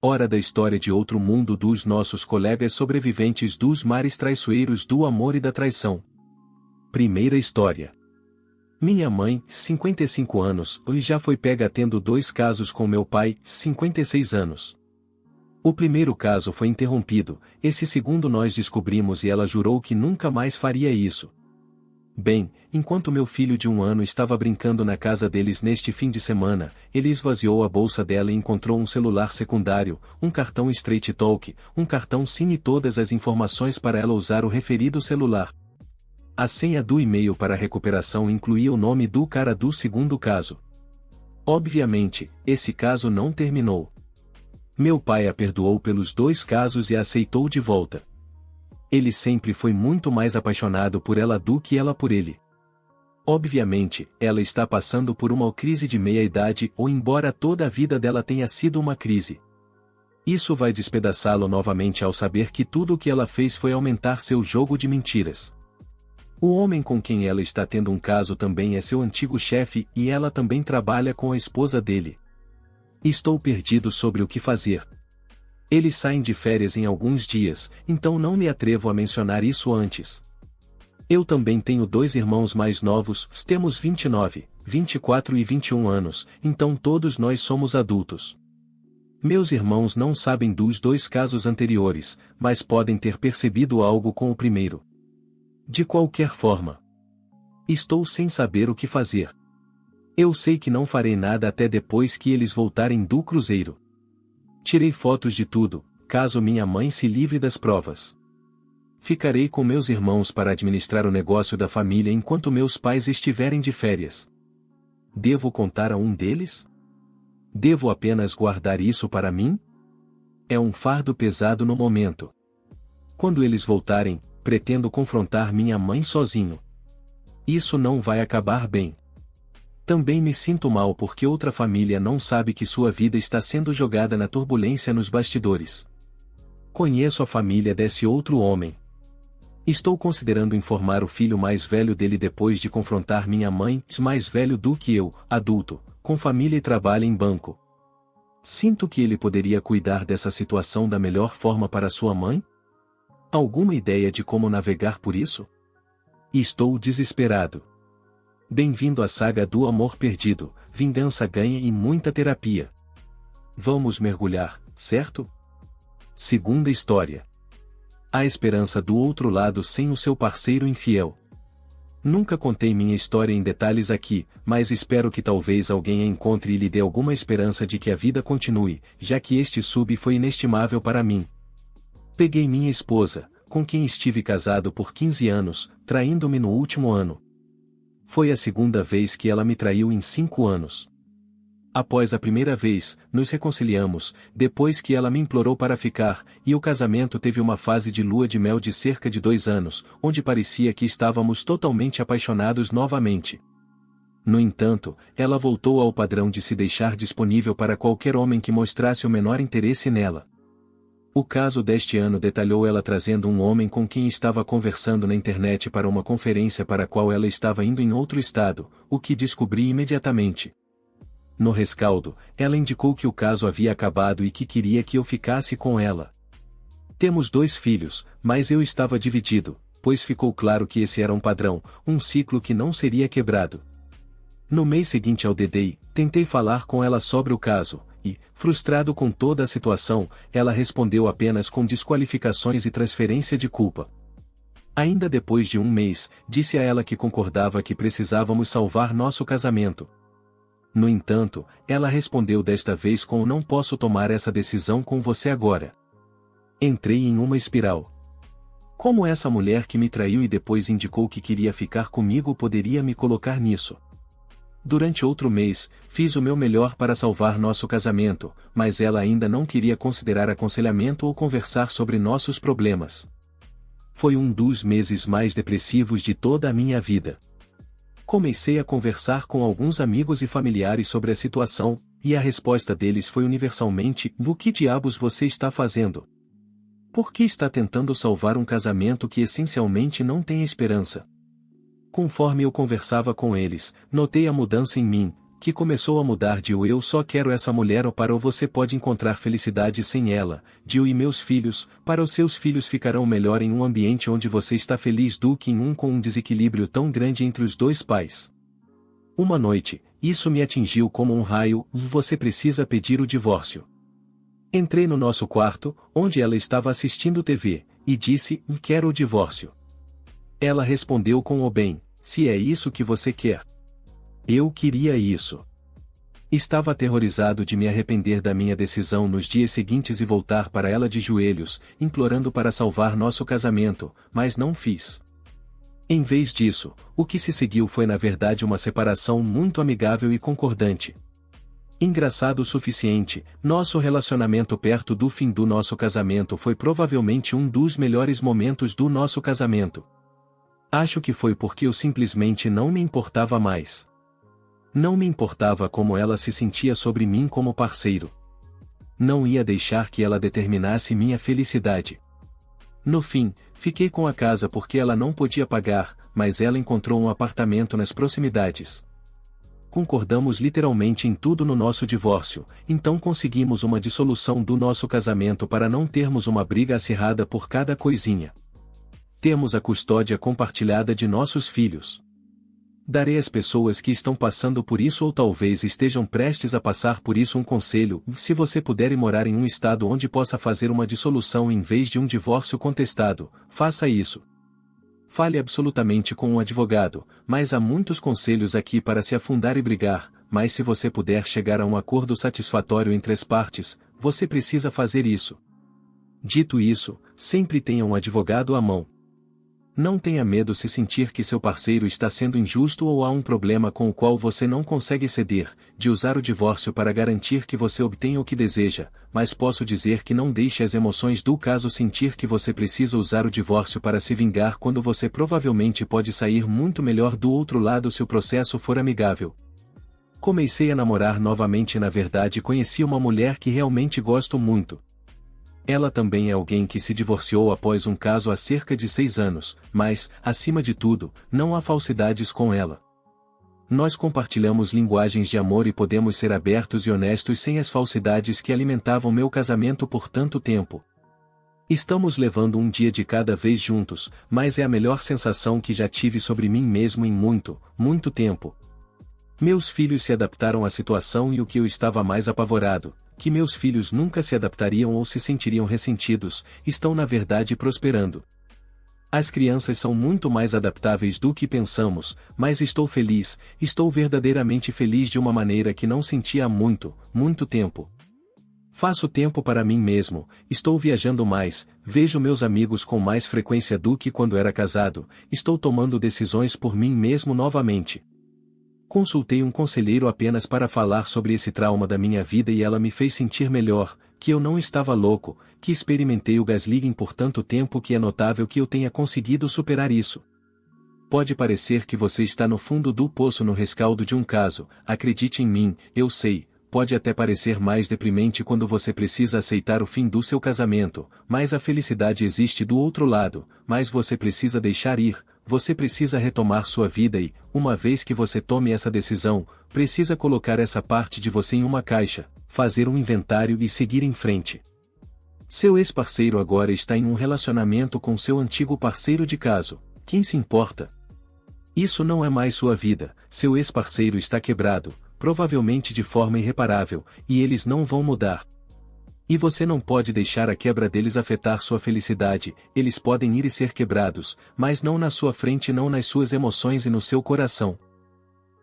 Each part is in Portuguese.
Hora da história de outro mundo dos nossos colegas sobreviventes dos mares traiçoeiros do amor e da traição. Primeira história. Minha mãe, 55 anos, e já foi pega tendo 2 casos com meu pai, 56 anos. O primeiro caso foi interrompido, esse segundo nós descobrimos e ela jurou que nunca mais faria isso. Bem, enquanto meu filho de 1 ano estava brincando na casa deles neste fim de semana, ele esvaziou a bolsa dela e encontrou um celular secundário, um cartão Straight Talk, um cartão SIM e todas as informações para ela usar o referido celular. A senha do e-mail para a recuperação incluía o nome do cara do segundo caso. Obviamente, esse caso não terminou. Meu pai a perdoou pelos 2 casos e a aceitou de volta. Ele sempre foi muito mais apaixonado por ela do que ela por ele. Obviamente, ela está passando por uma crise de meia-idade ou embora toda a vida dela tenha sido uma crise. Isso vai despedaçá-lo novamente ao saber que tudo o que ela fez foi aumentar seu jogo de mentiras. O homem com quem ela está tendo um caso também é seu antigo chefe e ela também trabalha com a esposa dele. Estou perdido sobre o que fazer. Eles saem de férias em alguns dias, então não me atrevo a mencionar isso antes. Eu também tenho 2 irmãos mais novos, temos 29, 24 e 21 anos, então todos nós somos adultos. Meus irmãos não sabem dos 2 casos anteriores, mas podem ter percebido algo com o primeiro. De qualquer forma, estou sem saber o que fazer. Eu sei que não farei nada até depois que eles voltarem do cruzeiro. Tirei fotos de tudo, caso minha mãe se livre das provas. Ficarei com meus irmãos para administrar o negócio da família enquanto meus pais estiverem de férias. Devo contar a um deles? Devo apenas guardar isso para mim? É um fardo pesado no momento. Quando eles voltarem, pretendo confrontar minha mãe sozinho. Isso não vai acabar bem. Também me sinto mal porque outra família não sabe que sua vida está sendo jogada na turbulência nos bastidores. Conheço a família desse outro homem. Estou considerando informar o filho mais velho dele depois de confrontar minha mãe, mais velho do que eu, adulto, com família e trabalho em banco. Sinto que ele poderia cuidar dessa situação da melhor forma para sua mãe? Alguma ideia de como navegar por isso? Estou desesperado. Bem-vindo à saga do amor perdido, vingança ganha e muita terapia. Vamos mergulhar, certo? Segunda história. A esperança do outro lado sem o seu parceiro infiel. Nunca contei minha história em detalhes aqui, mas espero que talvez alguém a encontre e lhe dê alguma esperança de que a vida continue, já que este sub foi inestimável para mim. Peguei minha esposa, com quem estive casado por 15 anos, traindo-me no último ano. Foi a segunda vez que ela me traiu em 5 anos. Após a primeira vez, nos reconciliamos, depois que ela me implorou para ficar, e o casamento teve uma fase de lua de mel de cerca de 2 anos, onde parecia que estávamos totalmente apaixonados novamente. No entanto, ela voltou ao padrão de se deixar disponível para qualquer homem que mostrasse o menor interesse nela. O caso deste ano detalhou ela trazendo um homem com quem estava conversando na internet para uma conferência para a qual ela estava indo em outro estado, o que descobri imediatamente. No rescaldo, ela indicou que o caso havia acabado e que queria que eu ficasse com ela. Temos 2 filhos, mas eu estava dividido, pois ficou claro que esse era um padrão, um ciclo que não seria quebrado. No mês seguinte ao D-Day, tentei falar com ela sobre o caso, e, frustrado com toda a situação, ela respondeu apenas com desqualificações e transferência de culpa. Ainda depois de 1 mês, disse a ela que concordava que precisávamos salvar nosso casamento. No entanto, ela respondeu desta vez com "não posso tomar essa decisão com você agora". Entrei em uma espiral. Como essa mulher que me traiu e depois indicou que queria ficar comigo poderia me colocar nisso? Durante outro mês, fiz o meu melhor para salvar nosso casamento, mas ela ainda não queria considerar aconselhamento ou conversar sobre nossos problemas. Foi um dos meses mais depressivos de toda a minha vida. Comecei a conversar com alguns amigos e familiares sobre a situação, e a resposta deles foi universalmente: "O que diabos você está fazendo? Por que está tentando salvar um casamento que essencialmente não tem esperança?" Conforme eu conversava com eles, notei a mudança em mim, que começou a mudar de o eu só quero essa mulher ou para o você pode encontrar felicidade sem ela, de o e meus filhos, para os seus filhos ficarão melhor em um ambiente onde você está feliz do que em um com um desequilíbrio tão grande entre os dois pais. Uma noite, isso me atingiu como um raio, você precisa pedir o divórcio. Entrei no nosso quarto, onde ela estava assistindo TV, e disse, quero o divórcio. Ela respondeu com o bem, se é isso que você quer. Eu queria isso. Estava aterrorizado de me arrepender da minha decisão nos dias seguintes e voltar para ela de joelhos, implorando para salvar nosso casamento, mas não fiz. Em vez disso, o que se seguiu foi na verdade uma separação muito amigável e concordante. Engraçado o suficiente, nosso relacionamento perto do fim do nosso casamento foi provavelmente um dos melhores momentos do nosso casamento. Acho que foi porque eu simplesmente não me importava mais. Não me importava como ela se sentia sobre mim como parceiro. Não ia deixar que ela determinasse minha felicidade. No fim, fiquei com a casa porque ela não podia pagar, mas ela encontrou um apartamento nas proximidades. Concordamos literalmente em tudo no nosso divórcio, então conseguimos uma dissolução do nosso casamento para não termos uma briga acirrada por cada coisinha. Temos a custódia compartilhada de nossos filhos. Darei às pessoas que estão passando por isso ou talvez estejam prestes a passar por isso um conselho, se você puder ir morar em um estado onde possa fazer uma dissolução em vez de um divórcio contestado, faça isso. Fale absolutamente com um advogado, mas há muitos conselhos aqui para se afundar e brigar, mas se você puder chegar a um acordo satisfatório entre as partes, você precisa fazer isso. Dito isso, sempre tenha um advogado à mão. Não tenha medo se sentir que seu parceiro está sendo injusto ou há um problema com o qual você não consegue ceder, de usar o divórcio para garantir que você obtenha o que deseja, mas posso dizer que não deixe as emoções do caso sentir que você precisa usar o divórcio para se vingar quando você provavelmente pode sair muito melhor do outro lado se o processo for amigável. Comecei a namorar novamente e na verdade conheci uma mulher que realmente gosto muito. Ela também é alguém que se divorciou após um caso há cerca de 6 anos, mas, acima de tudo, não há falsidades com ela. Nós compartilhamos linguagens de amor e podemos ser abertos e honestos sem as falsidades que alimentavam meu casamento por tanto tempo. Estamos levando um dia de cada vez juntos, mas é a melhor sensação que já tive sobre mim mesmo em muito, muito tempo. Meus filhos se adaptaram à situação e o que eu estava mais apavorado, que meus filhos nunca se adaptariam ou se sentiriam ressentidos, estão na verdade prosperando. As crianças são muito mais adaptáveis do que pensamos, mas estou feliz, estou verdadeiramente feliz de uma maneira que não sentia há muito, muito tempo. Faço tempo para mim mesmo, estou viajando mais, vejo meus amigos com mais frequência do que quando era casado, estou tomando decisões por mim mesmo novamente. Consultei um conselheiro apenas para falar sobre esse trauma da minha vida e ela me fez sentir melhor, que eu não estava louco, que experimentei o gaslighting por tanto tempo que é notável que eu tenha conseguido superar isso. Pode parecer que você está no fundo do poço no rescaldo de um caso, acredite em mim, eu sei, pode até parecer mais deprimente quando você precisa aceitar o fim do seu casamento, mas a felicidade existe do outro lado, mas você precisa deixar ir. Você precisa retomar sua vida e, uma vez que você tome essa decisão, precisa colocar essa parte de você em uma caixa, fazer um inventário e seguir em frente. Seu ex-parceiro agora está em um relacionamento com seu antigo parceiro de caso. Quem se importa? Isso não é mais sua vida, seu ex-parceiro está quebrado, provavelmente de forma irreparável, e eles não vão mudar. E você não pode deixar a quebra deles afetar sua felicidade, eles podem ir e ser quebrados, mas não na sua frente e não nas suas emoções e no seu coração.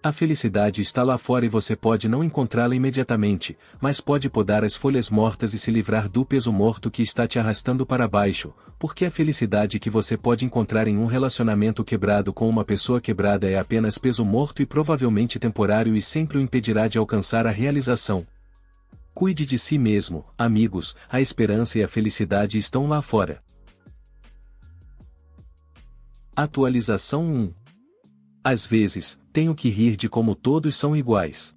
A felicidade está lá fora e você pode não encontrá-la imediatamente, mas pode podar as folhas mortas e se livrar do peso morto que está te arrastando para baixo, porque a felicidade que você pode encontrar em um relacionamento quebrado com uma pessoa quebrada é apenas peso morto e provavelmente temporário e sempre o impedirá de alcançar a realização. Cuide de si mesmo, amigos, a esperança e a felicidade estão lá fora. Atualização 1. Às vezes, tenho que rir de como todos são iguais.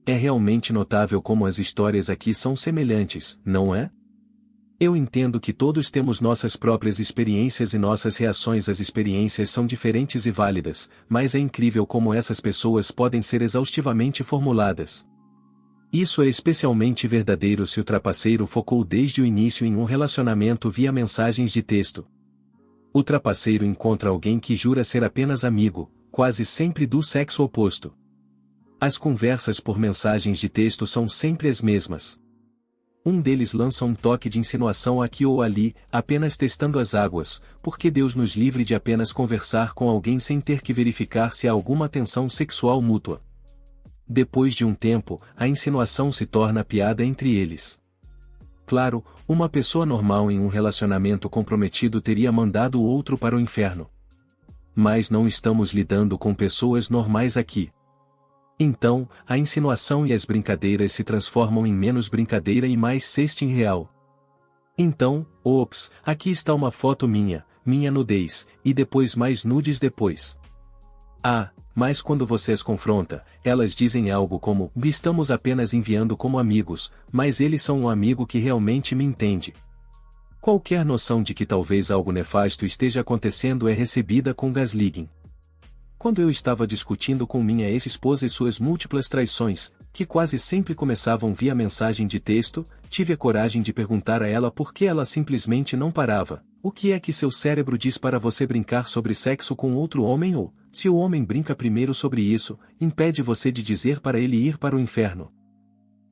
É realmente notável como as histórias aqui são semelhantes, não é? Eu entendo que todos temos nossas próprias experiências e nossas reações às experiências são diferentes e válidas, mas é incrível como essas pessoas podem ser exaustivamente formuladas. Isso é especialmente verdadeiro se o trapaceiro focou desde o início em um relacionamento via mensagens de texto. O trapaceiro encontra alguém que jura ser apenas amigo, quase sempre do sexo oposto. As conversas por mensagens de texto são sempre as mesmas. Um deles lança um toque de insinuação aqui ou ali, apenas testando as águas, porque Deus nos livre de apenas conversar com alguém sem ter que verificar se há alguma tensão sexual mútua. Depois de um tempo, a insinuação se torna piada entre eles. Claro, uma pessoa normal em um relacionamento comprometido teria mandado o outro para o inferno. Mas não estamos lidando com pessoas normais aqui. Então, a insinuação e as brincadeiras se transformam em menos brincadeira e mais sexting real. Então, ops, aqui está uma foto minha nudez, e depois mais nudes depois. Ah, mas quando você as confronta, elas dizem algo como, estamos apenas enviando como amigos, mas eles são um amigo que realmente me entende. Qualquer noção de que talvez algo nefasto esteja acontecendo é recebida com gaslighting. Quando eu estava discutindo com minha ex-esposa e suas múltiplas traições, que quase sempre começavam via mensagem de texto, tive a coragem de perguntar a ela por que ela simplesmente não parava. O que é que seu cérebro diz para você brincar sobre sexo com outro homem ou, se o homem brinca primeiro sobre isso, impede você de dizer para ele ir para o inferno?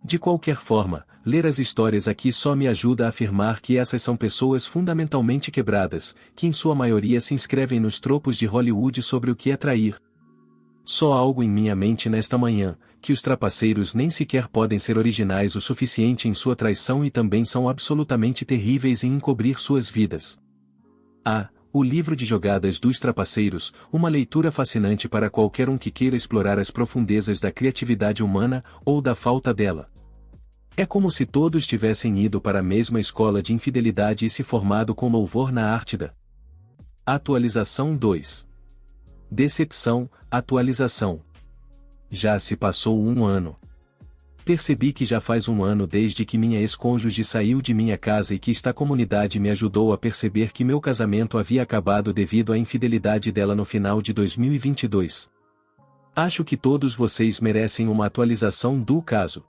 De qualquer forma, ler as histórias aqui só me ajuda a afirmar que essas são pessoas fundamentalmente quebradas, que em sua maioria se inscrevem nos tropos de Hollywood sobre o que é trair. Só algo em minha mente nesta manhã, que os trapaceiros nem sequer podem ser originais o suficiente em sua traição e também são absolutamente terríveis em encobrir suas vidas. O livro de jogadas dos trapaceiros, uma leitura fascinante para qualquer um que queira explorar as profundezas da criatividade humana, ou da falta dela. É como se todos tivessem ido para a mesma escola de infidelidade e se formado com louvor na arte da atualização 2. Decepção, atualização. Já se passou um ano. Percebi que já faz um ano desde que minha ex-cônjuge saiu de minha casa e que esta comunidade me ajudou a perceber que meu casamento havia acabado devido à infidelidade dela no final de 2022. Acho que todos vocês merecem uma atualização do caso.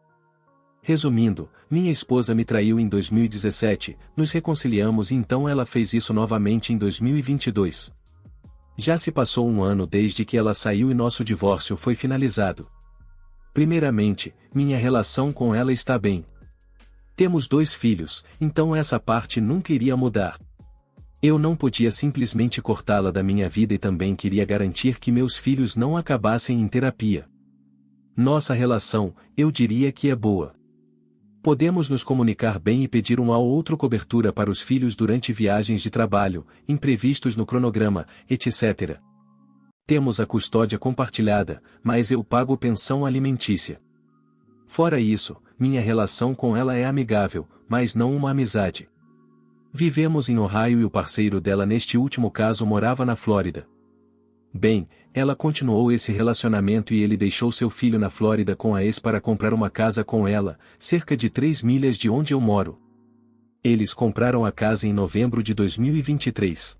Resumindo, minha esposa me traiu em 2017, nos reconciliamos e então ela fez isso novamente em 2022. Já se passou um ano desde que ela saiu e nosso divórcio foi finalizado. Primeiramente, minha relação com ela está bem. Temos 2 filhos, então essa parte nunca iria mudar. Eu não podia simplesmente cortá-la da minha vida e também queria garantir que meus filhos não acabassem em terapia. Nossa relação, eu diria que é boa. Podemos nos comunicar bem e pedir um ao outro cobertura para os filhos durante viagens de trabalho, imprevistos no cronograma, etc. Temos a custódia compartilhada, mas eu pago pensão alimentícia. Fora isso, minha relação com ela é amigável, mas não uma amizade. Vivemos em Ohio e o parceiro dela neste último caso morava na Flórida. Bem, ela continuou esse relacionamento e ele deixou seu filho na Flórida com a ex para comprar uma casa com ela, cerca de 3 milhas de onde eu moro. Eles compraram a casa em novembro de 2023.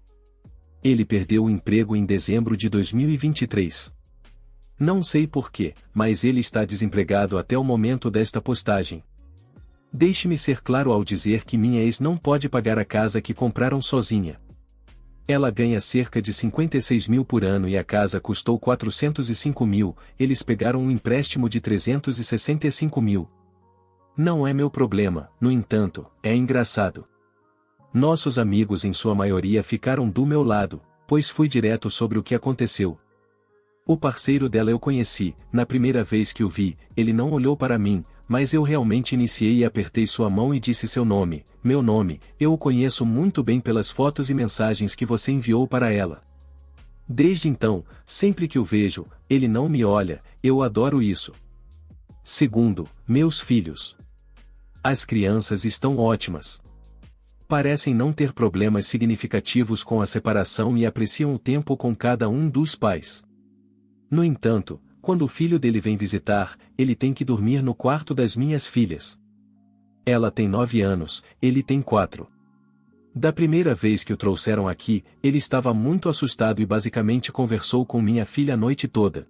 Ele perdeu o emprego em dezembro de 2023. Não sei porquê, mas ele está desempregado até o momento desta postagem. Deixe-me ser claro ao dizer que minha ex não pode pagar a casa que compraram sozinha. Ela ganha cerca de 56 mil por ano e a casa custou 405 mil, eles pegaram um empréstimo de 365 mil. Não é meu problema, no entanto, é engraçado. Nossos amigos em sua maioria ficaram do meu lado, pois fui direto sobre o que aconteceu. O parceiro dela eu conheci, na primeira vez que o vi, ele não olhou para mim, mas eu realmente iniciei e apertei sua mão e disse seu nome, meu nome, eu o conheço muito bem pelas fotos e mensagens que você enviou para ela. Desde então, sempre que o vejo, ele não me olha, eu adoro isso. Segundo, meus filhos. As crianças estão ótimas. Parecem não ter problemas significativos com a separação e apreciam o tempo com cada um dos pais. No entanto, quando o filho dele vem visitar, ele tem que dormir no quarto das minhas filhas. Ela tem 9 anos, ele tem 4. Da primeira vez que o trouxeram aqui, ele estava muito assustado e basicamente conversou com minha filha a noite toda.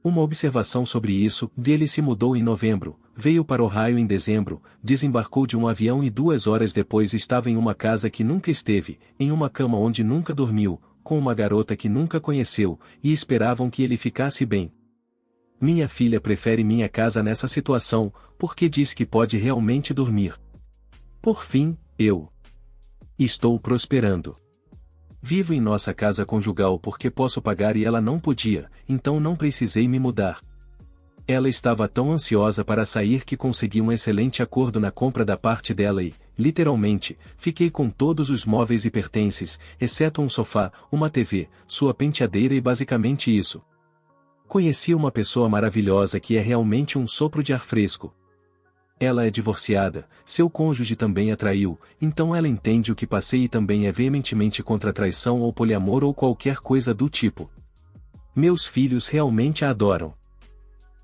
Uma observação sobre isso: ele se mudou em novembro, veio para Ohio em dezembro, desembarcou de um avião e 2 horas depois estava em uma casa que nunca esteve, em uma cama onde nunca dormiu, com uma garota que nunca conheceu, e esperavam que ele ficasse bem. Minha filha prefere minha casa nessa situação, porque diz que pode realmente dormir. Por fim, eu estou prosperando. Vivo em nossa casa conjugal porque posso pagar e ela não podia, então não precisei me mudar. Ela estava tão ansiosa para sair que consegui um excelente acordo na compra da parte dela e, literalmente, fiquei com todos os móveis e pertences, exceto um sofá, uma TV, sua penteadeira e basicamente isso. Conheci uma pessoa maravilhosa que é realmente um sopro de ar fresco. Ela é divorciada, seu cônjuge também a traiu, então ela entende o que passei e também é veementemente contra a traição ou poliamor ou qualquer coisa do tipo. Meus filhos realmente a adoram.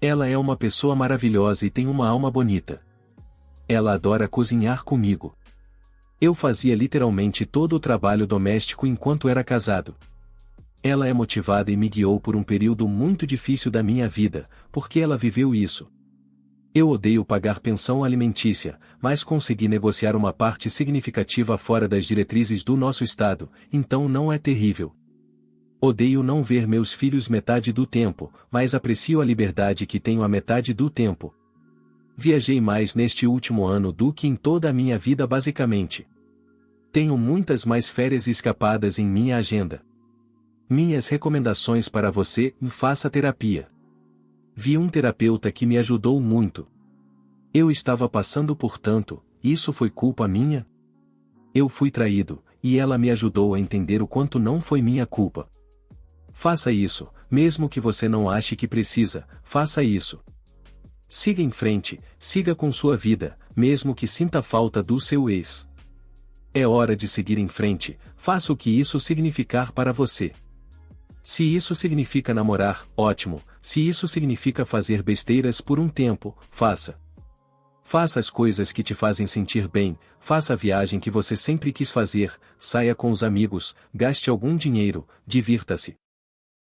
Ela é uma pessoa maravilhosa e tem uma alma bonita. Ela adora cozinhar comigo. Eu fazia literalmente todo o trabalho doméstico enquanto era casado. Ela é motivada e me guiou por um período muito difícil da minha vida, porque ela viveu isso. Eu odeio pagar pensão alimentícia, mas consegui negociar uma parte significativa fora das diretrizes do nosso estado, então não é terrível. Odeio não ver meus filhos metade do tempo, mas aprecio a liberdade que tenho a metade do tempo. Viajei mais neste último ano do que em toda a minha vida basicamente. Tenho muitas mais férias escapadas em minha agenda. Minhas recomendações para você: faça terapia. Vi um terapeuta que me ajudou muito. Eu estava passando por tanto, isso foi culpa minha? Eu fui traído, e ela me ajudou a entender o quanto não foi minha culpa. Faça isso, mesmo que você não ache que precisa, faça isso. Siga em frente, siga com sua vida, mesmo que sinta falta do seu ex. É hora de seguir em frente, faça o que isso significar para você. Se isso significa namorar, ótimo, se isso significa fazer besteiras por um tempo, faça. Faça as coisas que te fazem sentir bem, faça a viagem que você sempre quis fazer, saia com os amigos, gaste algum dinheiro, divirta-se.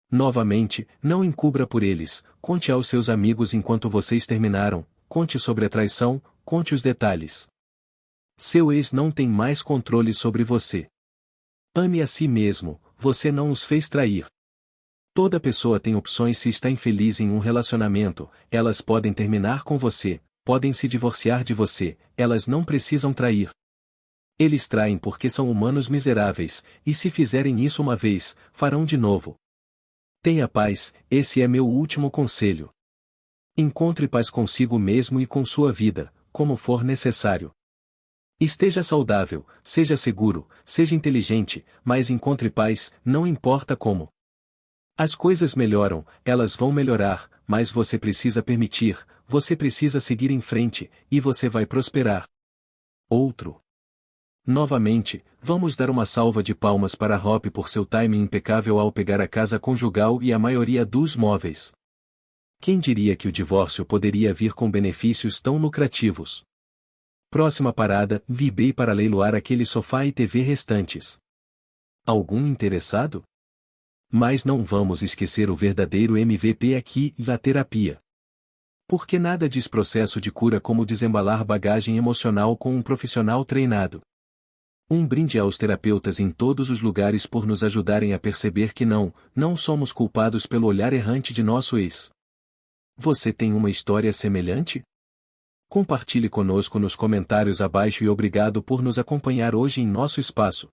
Novamente, não encubra por eles, conte aos seus amigos enquanto vocês terminaram, conte sobre a traição, conte os detalhes. Seu ex não tem mais controle sobre você. Ame a si mesmo, você não os fez trair. Toda pessoa tem opções se está infeliz em um relacionamento, elas podem terminar com você, podem se divorciar de você, elas não precisam trair. Eles traem porque são humanos miseráveis, e se fizerem isso uma vez, farão de novo. Tenha paz, esse é meu último conselho. Encontre paz consigo mesmo e com sua vida, como for necessário. Esteja saudável, seja seguro, seja inteligente, mas encontre paz, não importa como. As coisas melhoram, elas vão melhorar, mas você precisa permitir, você precisa seguir em frente, e você vai prosperar. Outro. Novamente, vamos dar uma salva de palmas para Hope por seu timing impecável ao pegar a casa conjugal e a maioria dos móveis. Quem diria que o divórcio poderia vir com benefícios tão lucrativos? Próxima parada: eBay para leiloar aquele sofá e TV restantes. Algum interessado? Mas não vamos esquecer o verdadeiro MVP aqui, a terapia. Porque nada diz processo de cura como desembalar bagagem emocional com um profissional treinado. Um brinde aos terapeutas em todos os lugares por nos ajudarem a perceber que não somos culpados pelo olhar errante de nosso ex. Você tem uma história semelhante? Compartilhe conosco nos comentários abaixo e obrigado por nos acompanhar hoje em nosso espaço.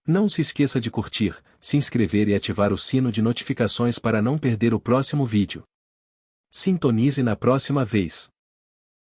Não se esqueça de curtir, se inscrever e ativar o sino de notificações para não perder o próximo vídeo. Sintonize na próxima vez.